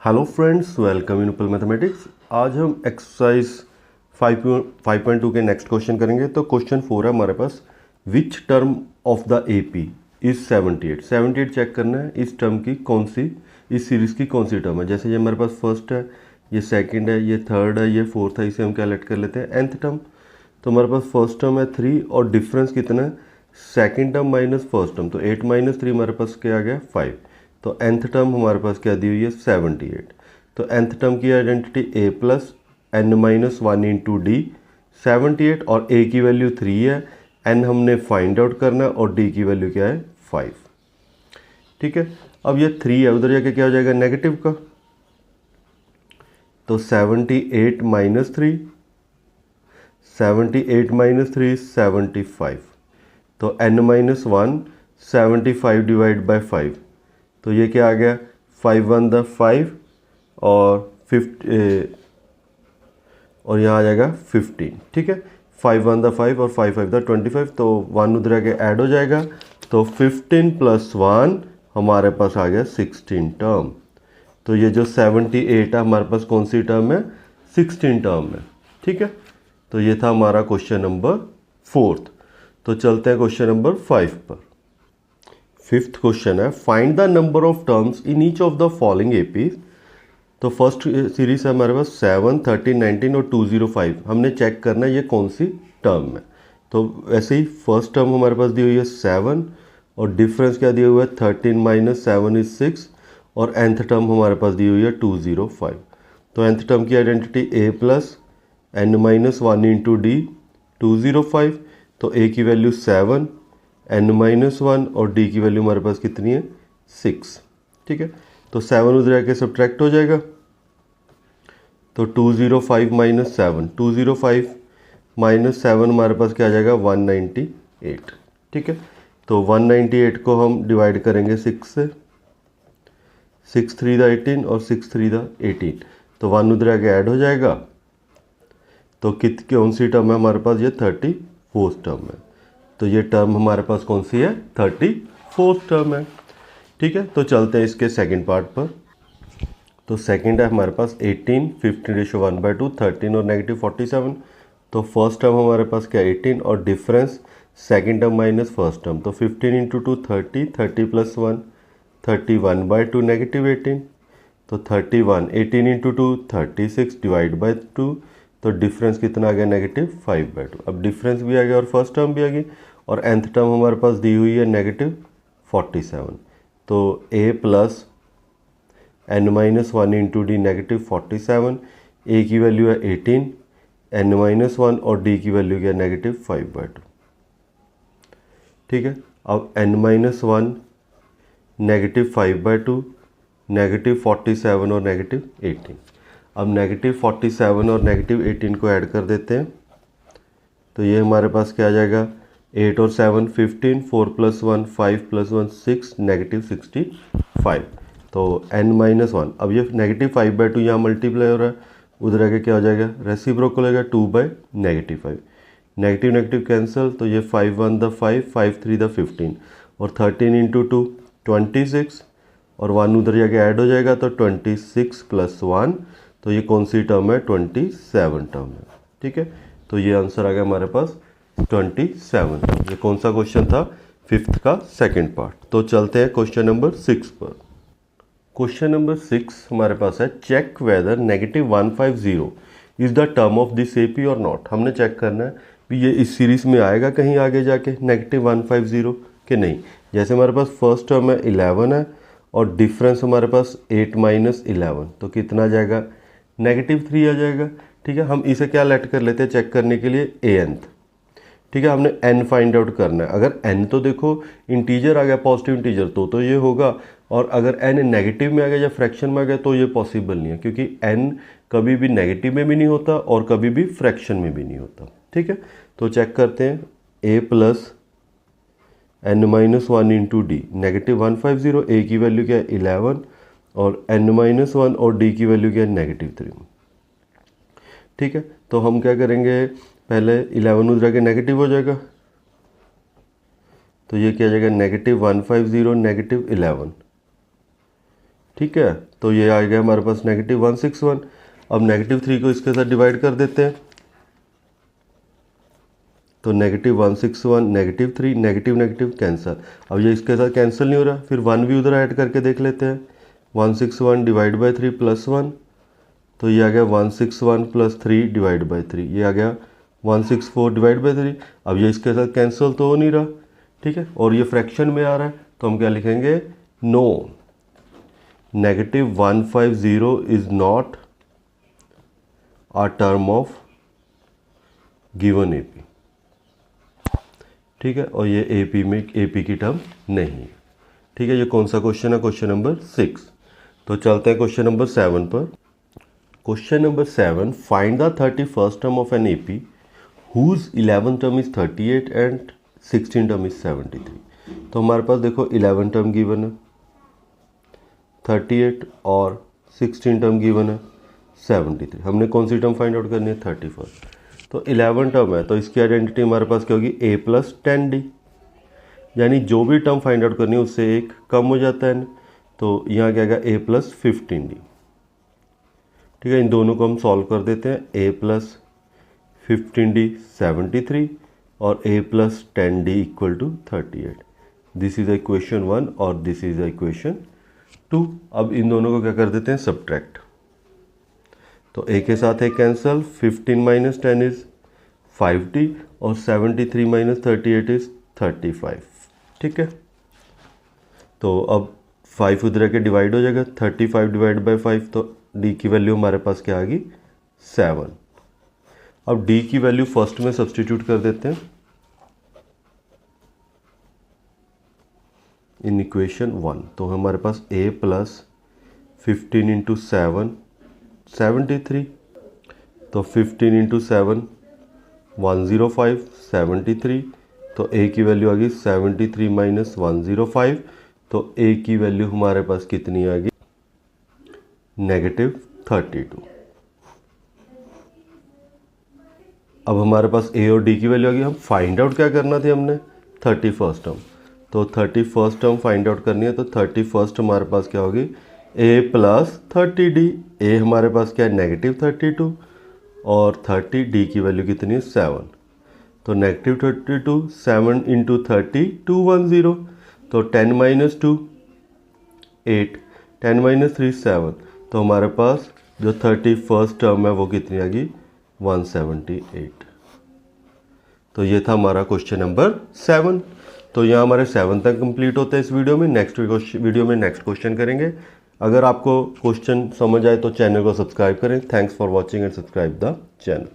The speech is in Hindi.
हेलो फ्रेंड्स, वेलकम इन उपल मैथमेटिक्स। आज हम एक्सरसाइज 5.2 के नेक्स्ट क्वेश्चन करेंगे। तो क्वेश्चन 4 है हमारे पास, which term of the AP is 78 check करना है। इस टर्म की कौन सी, इस सीरीज़ की कौन सी टर्म है। जैसे ये हमारे पास फर्स्ट है, ये सेकंड है, ये थर्ड है, ये फोर्थ है, इसे हम क्या लेट कर लेते हैं nth टर्म। तो हमारे पास फर्स्ट टर्म है 3 और डिफरेंस कितना है, second term minus first term. तो 8 माइनस 3 हमारे पास क्या आ गया 5। तो nth टर्म हमारे पास क्या दी हुई है 78। तो nth टर्म की identity a plus n minus 1 into D 78, और a की वैल्यू 3 है, n हमने फाइंड आउट करना है और d की वैल्यू क्या है 5। ठीक है, अब ये 3 है, उधर जाके क्या हो जाएगा नेगेटिव का। तो 78 माइनस 3, 78 माइनस 3 75। तो n माइनस 1 75 डिवाइड बाई 5। तो ये क्या आ गया 5 1 द 5 और 50 और यहाँ आ जाएगा 15। ठीक है, 5 1 द 5 और 5 5 द 25। तो 1 उधर आके ऐड हो जाएगा। तो 15 प्लस 1 हमारे पास आ गया 16 टर्म। तो ये जो 78 है हमारे पास कौन सी टर्म है, 16 टर्म है। ठीक है, तो ये था हमारा क्वेश्चन नंबर 4। तो चलते हैं क्वेश्चन नंबर 5 पर। 5th क्वेश्चन है, find the number of terms in each of the following APs. तो फर्स्ट सीरीज है हमारे पास 7, 13, 19 और 205। हमने चेक करना है ये कौन सी टर्म है। तो वैसे ही फर्स्ट टर्म हमारे पास दी हुई है 7 और डिफरेंस क्या दिया हुआ है 13 माइनस 7 इज 6, और nth टर्म हमारे पास दी हुई है 205। तो nth टर्म की identity a plus n minus 1 into D 205। तो a की वैल्यू 7, n माइनस 1 और d की वैल्यू हमारे पास कितनी है 6। ठीक है, तो 7 उधर आके सब्ट्रैक्ट हो जाएगा। तो 205 माइनस 7, 205 माइनस 7 हमारे पास क्या आ जाएगा 198। ठीक है, तो 198 को हम डिवाइड करेंगे 6 से। 6 3 द 18 और 6 3 द 18। तो 1 उधर आके ऐड हो जाएगा। तो कौन सी टर्म है हमारे पास, ये 34th टर्म है। तो ये टर्म हमारे पास कौन सी है 34th टर्म है। ठीक है, तो चलते हैं इसके सेकंड पार्ट पर। तो सेकंड है हमारे पास 18, 15/1/2, 13 और नेगेटिव 47। तो फर्स्ट टर्म हमारे पास क्या 18 और difference second term minus first term. तो 15 इंटू 2 30, 30 प्लस 1 31/2 नेगेटिव 18। तो 31, 18 इंटू 2 36 डिवाइड बाई 2। तो डिफरेंस कितना आ गया नेगेटिव 5/2। अब डिफरेंस भी आ गया और फर्स्ट टर्म भी आ गई, और nth टर्म हमारे पास दी हुई है नेगेटिव 47। तो a plus n minus 1 into D negative 47। a की वैल्यू है 18, n माइनस 1 और d की वैल्यू क्या नेगेटिव 5/2। ठीक है, अब n माइनस 1 नेगेटिव 5/2, नेगेटिव 47 और नेगेटिव 18। अब नेगेटिव 47 और नेगेटिव 18 को ऐड कर देते हैं। तो ये हमारे पास क्या आ जाएगा 8 और 7 15, 4 प्लस 1 5 प्लस 1 6 नेगेटिव 65। तो n माइनस 1, अब ये नेगेटिव 5/2 यहाँ मल्टीप्लाई हो रहा है, उधर आके क्या हो जाएगा रेसिप्रोकल होगा 2 by negative 5। Negative negative cancel. तो ये 5 1 द 5, 5 3 द 15 और 13 इंटू 2 26, और 1 उधर जाके ऐड हो जाएगा। तो 26 प्लस 1, तो ये कौन सी टर्म है 27 टर्म है। ठीक है, तो ये आंसर आ गया हमारे पास 27। ये कौन सा क्वेश्चन था 5th का सेकंड पार्ट। तो चलते हैं क्वेश्चन नंबर 6 पर। क्वेश्चन नंबर 6 हमारे पास है, check whether negative 150 is the term of this AP और नॉट। हमने चेक करना है कि ये इस सीरीज में आएगा कहीं आगे जाके नेगेटिव 150 के नहीं। जैसे हमारे पास फर्स्ट टर्म है 11 है और डिफरेंस हमारे पास 8 माइनस 11। तो कितना आ जाएगा नेगेटिव 3 आ जाएगा। ठीक है, हम इसे क्या लेट कर लेते हैं चेक करने के लिए anth। ठीक है, हमने n फाइंड आउट करना है। अगर n तो देखो इंटीजर आ गया, पॉजिटिव इंटीजर, तो ये होगा। और अगर n नेगेटिव में आ गया या फ्रैक्शन में आ गया तो ये पॉसिबल नहीं है, क्योंकि n कभी भी नेगेटिव में भी नहीं होता और कभी भी फ्रैक्शन में भी नहीं होता। ठीक है, तो चेक करते हैं a plus n minus 1 into D negative 150। a की वैल्यू क्या है 11 और n माइनस 1 और d की वैल्यू क्या है नेगेटिव 3। ठीक है, तो हम क्या करेंगे, पहले 11 उधर के नेगेटिव हो जाएगा। तो ये क्या आ जाएगा नेगेटिव 150 नेगेटिव 11। ठीक है, तो ये आ गया हमारे पास -161। अब -3 को इसके साथ डिवाइड कर देते हैं, तो -161 -3 नेगेटिव नेगेटिव कैंसिल। अब ये इसके साथ कैंसिल नहीं हो रहा, फिर 1 भी उधर ऐड करके देख लेते हैं। 161 डिवाइड बाई 3 +1, तो ये आ गया 161 + 3 डिवाइड बाई 3, ये आ गया 164 डिवाइड बाई 3। अब ये इसके साथ कैंसिल तो हो नहीं रहा, ठीक है, और ये फ्रैक्शन में आ रहा है, तो हम क्या लिखेंगे, no, -150 is not a term of given AP, ठीक है, और ये एपी में एपी की टर्म नहीं है, ठीक है। ये कौन सा क्वेश्चन है, क्वेश्चन नंबर 6। तो चलते हैं क्वेश्चन नंबर 7 पर। Question number 7, find the 31st term of an AP whose 11th term is 38 and 16th term is 73। तो हमारे पास देखो 11 टर्म गिवन है 38 और 16 टर्म गिवन है 73। हमने कौन सी टर्म फाइंड आउट करनी है, 31st। तो 11 टर्म है, तो इसकी आइडेंटिटी हमारे पास क्या होगी, a + 10d, यानी जो भी टर्म फाइंड आउट करनी है उससे एक कम हो जाता है, तो यहाँ क्या आएगा, a + 15d, ठीक है। इन दोनों को हम सॉल्व कर देते हैं, a + 15d 73 और a + 10d = 38। This is equation 1 और दिस इज इक्वेशन 2। अब इन दोनों को क्या कर देते हैं, सब्ट्रैक्ट, तो a के साथ एक कैंसल, 15 - 10 इज 5d और 73 - 38 इज 35, ठीक है। तो अब 5 उधर के डिवाइड हो जाएगा, 35 डिवाइड बाई 5, तो d की वैल्यू हमारे पास क्या आ गई, 7। अब d की वैल्यू फर्स्ट में सब्सटीट्यूट कर देते हैं इन इक्वेशन 1, तो हमारे पास a + 15 × 7 73, तो 15 × 7 105 73, तो a की वैल्यू आ गई 73 - 105, तो a की वैल्यू हमारे पास कितनी आ गई, -32। अब हमारे पास a और d की वैल्यू आ गई, हम फाइंड आउट क्या करना थी हमने, 31st टर्म, तो 31st टर्म फाइंड आउट करनी है, तो 31st हमारे पास क्या होगी, a + 30d, a हमारे पास क्या है, -32 और 30d की वैल्यू कितनी है, 7, तो -32 7 × 30 210, तो 10 - 2 8, 10 - 3 7, तो हमारे पास जो 31st टर्म है वो कितनी आ गई, 178। तो ये था हमारा क्वेश्चन नंबर 7। तो यहाँ हमारे 7 तक कंप्लीट होता है इस वीडियो में। नेक्स्ट वीडियो में नेक्स्ट क्वेश्चन करेंगे। अगर आपको क्वेश्चन समझ आए तो चैनल को सब्सक्राइब करें। Thanks for watching and subscribe the channel.